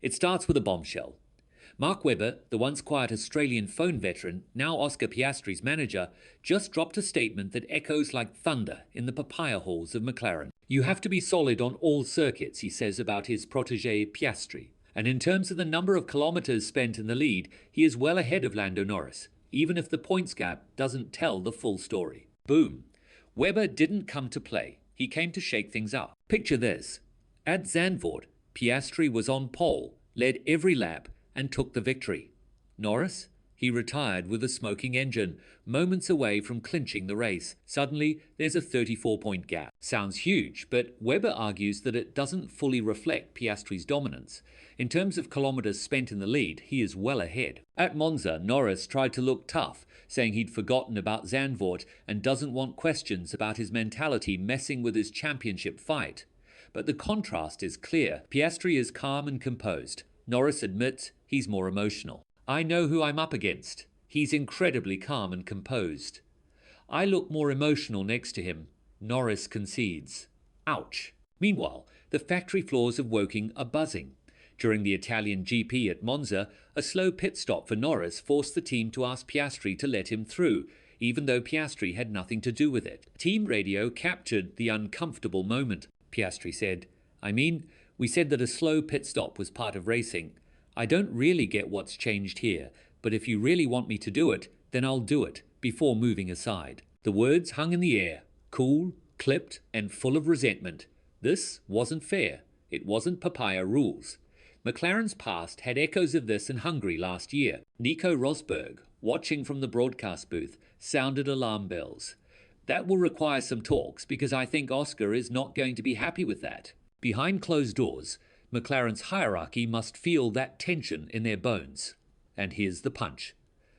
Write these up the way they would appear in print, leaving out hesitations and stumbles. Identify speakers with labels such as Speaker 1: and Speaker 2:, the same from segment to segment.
Speaker 1: It starts with a bombshell. Mark Webber, the once quiet Australian phone veteran, now Oscar Piastri's manager, just dropped a statement that echoes like thunder in the papaya halls of McLaren. You have to be solid on all circuits, he says about his protege Piastri. And in terms of the number of kilometers spent in the lead, he is well ahead of Lando Norris, even if the points gap doesn't tell the full story. Boom. Webber didn't come to play. He came to shake things up. Picture this. At Zandvoort, Piastri was on pole, led every lap, and took the victory. Norris? He retired with a smoking engine, moments away from clinching the race. Suddenly, there's a 34-point gap. Sounds huge, but Webber argues that it doesn't fully reflect Piastri's dominance. In terms of kilometers spent in the lead, he is well ahead. At Monza, Norris tried to look tough, saying he'd forgotten about Zandvoort and doesn't want questions about his mentality messing with his championship fight. But the contrast is clear. Piastri is calm and composed. Norris admits he's more emotional. I know who I'm up against. He's incredibly calm and composed. I look more emotional next to him. Norris concedes. Ouch. Meanwhile, the factory floors of Woking are buzzing. During the Italian GP at Monza, a slow pit stop for Norris forced the team to ask Piastri to let him through, even though Piastri had nothing to do with it. Team radio captured the uncomfortable moment. Piastri said, we said that a slow pit stop was part of racing. I don't really get what's changed here, but if you really want me to do it, then I'll do it, before moving aside. The words hung in the air, cool, clipped, and full of resentment. This wasn't fair. It wasn't papaya rules. McLaren's past had echoes of this in Hungary last year. Nico Rosberg, watching from the broadcast booth, sounded alarm bells. That will require some talks because I think Oscar is not going to be happy with that. Behind closed doors, McLaren's hierarchy must feel that tension in their bones. And here's the punch.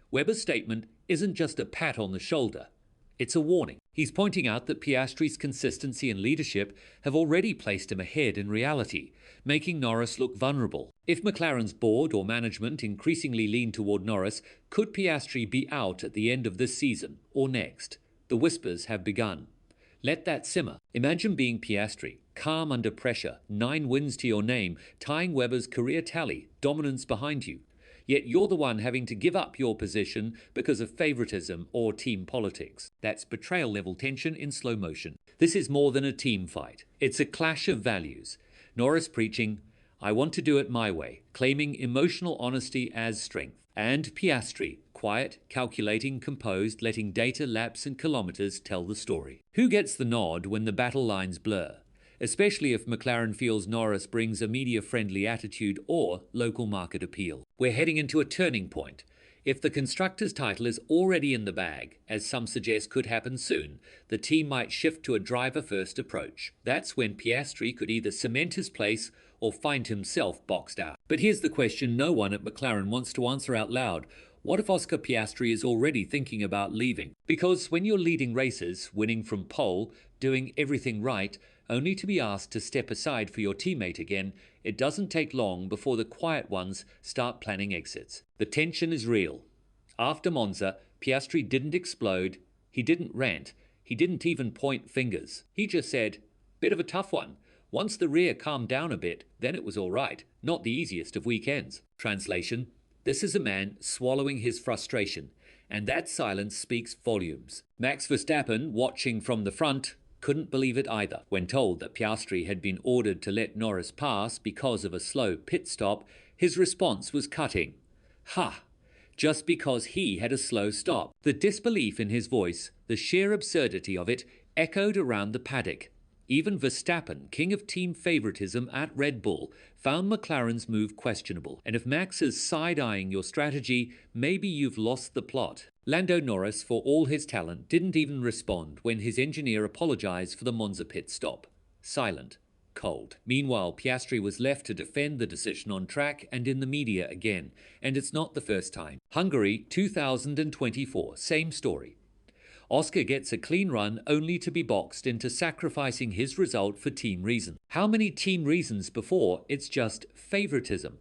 Speaker 1: Webber's statement isn't just a pat on the shoulder. It's a warning. He's pointing out that Piastri's consistency and leadership have already placed him ahead in reality, making Norris look vulnerable. If McLaren's board or management increasingly lean toward Norris, could Piastri be out at the end of this season or next? The whispers have begun. Let that simmer. Imagine being Piastri, calm under pressure, 9 wins to your name, tying Webber's career tally, dominance behind you. Yet you're the one having to give up your position because of favoritism or team politics. That's betrayal-level tension in slow motion. This is more than a team fight. It's a clash of values. Norris preaching, I want to do it my way, claiming emotional honesty as strength. And Piastri, quiet, calculating, composed, letting data, laps, and kilometers tell the story. Who gets the nod when the battle lines blur? Especially if McLaren feels Norris brings a media-friendly attitude or local market appeal. We're heading into a turning point. If the constructors' title is already in the bag, as some suggest could happen soon, the team might shift to a driver-first approach. That's when Piastri could either cement his place or find himself boxed out. But here's the question no one at McLaren wants to answer out loud. What if Oscar Piastri is already thinking about leaving? Because when you're leading races, winning from pole, doing everything right, only to be asked to step aside for your teammate again, it doesn't take long before the quiet ones start planning exits. The tension is real. After Monza, Piastri didn't explode, he didn't rant, he didn't even point fingers. He just said, bit of a tough one. Once the rear calmed down a bit, then it was all right. Not the easiest of weekends. Translation, this is a man swallowing his frustration, and that silence speaks volumes. Max Verstappen, watching from the front, couldn't believe it either. When told that Piastri had been ordered to let Norris pass because of a slow pit stop, his response was cutting. Ha! Just because he had a slow stop. The disbelief in his voice, the sheer absurdity of it, echoed around the paddock. Even Verstappen, king of team favoritism at Red Bull, found McLaren's move questionable. And if Max is side-eyeing your strategy, maybe you've lost the plot. Lando Norris, for all his talent, didn't even respond when his engineer apologized for the Monza pit stop. Silent. Cold. Meanwhile, Piastri was left to defend the decision on track and in the media again. And it's not the first time. Hungary, 2024. Same story. Oscar gets a clean run only to be boxed into sacrificing his result for team reasons. How many team reasons before it's just favoritism?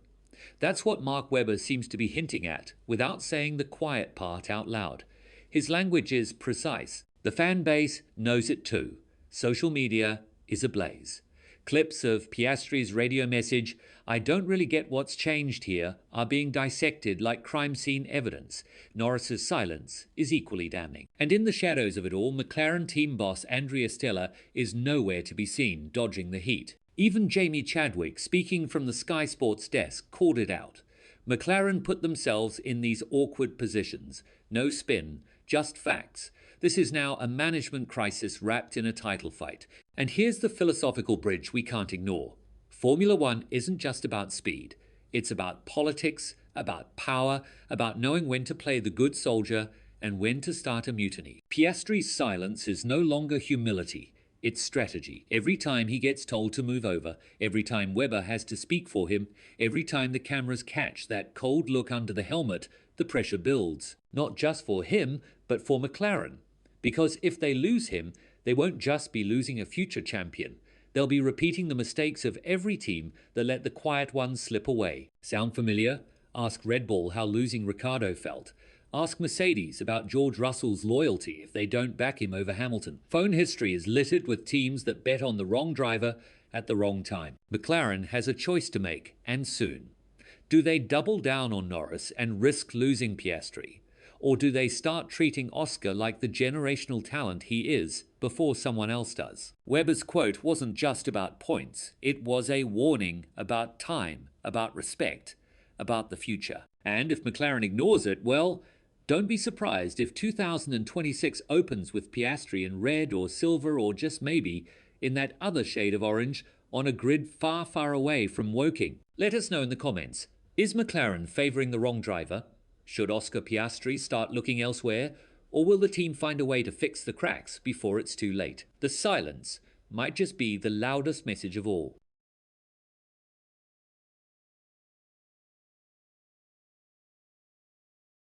Speaker 1: That's what Mark Webber seems to be hinting at, without saying the quiet part out loud. His language is precise. The fan base knows it too. Social media is ablaze. Clips of Piastri's radio message, "I don't really get what's changed here," are being dissected like crime scene evidence. Norris's silence is equally damning. And in the shadows of it all, McLaren team boss Andrea Stella is nowhere to be seen, dodging the heat. Even Jamie Chadwick, speaking from the Sky Sports desk, called it out. McLaren put themselves in these awkward positions. No spin, just facts. This is now a management crisis wrapped in a title fight. And here's the philosophical bridge we can't ignore. Formula One isn't just about speed. It's about politics, about power, about knowing when to play the good soldier and when to start a mutiny. Piastri's silence is no longer humility. It's strategy. Every time he gets told to move over, every time Webber has to speak for him, every time the cameras catch that cold look under the helmet, the pressure builds. Not just for him, but for McLaren. Because if they lose him, they won't just be losing a future champion. They'll be repeating the mistakes of every team that let the quiet ones slip away. Sound familiar? Ask Red Bull how losing Ricciardo felt. Ask Mercedes about George Russell's loyalty if they don't back him over Hamilton. Phone history is littered with teams that bet on the wrong driver at the wrong time. McLaren has a choice to make, and soon. Do they double down on Norris and risk losing Piastri? Or do they start treating Oscar like the generational talent he is before someone else does? Webber's quote wasn't just about points. It was a warning about time, about respect, about the future. And if McLaren ignores it, well, don't be surprised if 2026 opens with Piastri in red or silver or just maybe in that other shade of orange on a grid far, far away from Woking. Let us know in the comments. Is McLaren favouring the wrong driver? Should Oscar Piastri start looking elsewhere? Or will the team find a way to fix the cracks before it's too late? The silence might just be the loudest message of all.